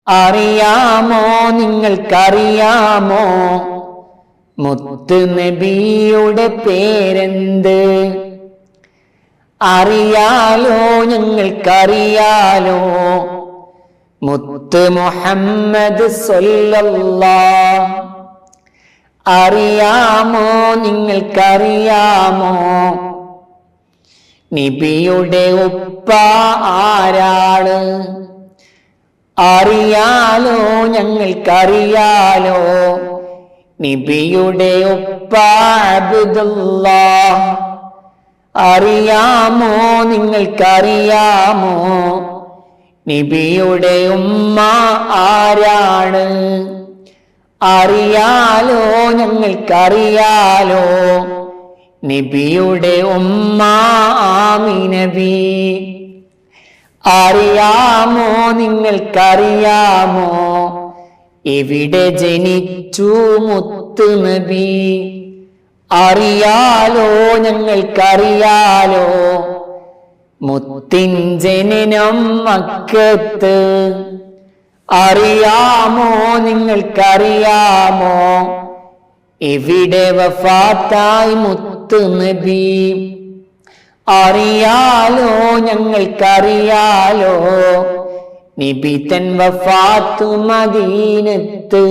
അറിയാമോ നിങ്ങൾക്കറിയാമോ മുത്ത് നബിയുടെ പേരെന്ത്? അറിയാലോ ഞങ്ങൾക്കറിയാലോ മുത്ത് മുഹമ്മദ് സ്വല്ലല്ലാഹ്. അറിയാമോ നിങ്ങൾക്കറിയാമോ നബിയുടെ ഉപ്പ ആരാണ്? അറിയാലോ ഞങ്ങൾക്കറിയാലോ നബിയുടെ ഉപ്പ അബ്ദുല്ലാഹ്. അറിയാമോ നിങ്ങൾക്കറിയാമോ നബിയുടെ ഉമ്മ ആരാണ്? അറിയാലോ ഞങ്ങൾക്കറിയാലോ നബിയുടെ ഉമ്മ ആമിനബി. അറിയാമോ നിങ്ങൾക്കറിയാമോ എവിടെ ജനിച്ചു മുത്ത് നബി? അറിയാലോ ഞങ്ങൾക്കറിയാലോ മുത്തിൻ ജനനം മക്കത്ത്. അറിയാമോ നിങ്ങൾക്കറിയാമോ എവിടെ വഫാത്തായി മുത്ത് നബി? അറിയാലോ ഞങ്ങൾക്കറിയാലോ നബി തൻ വഫാത്തു മദീനത്ത്.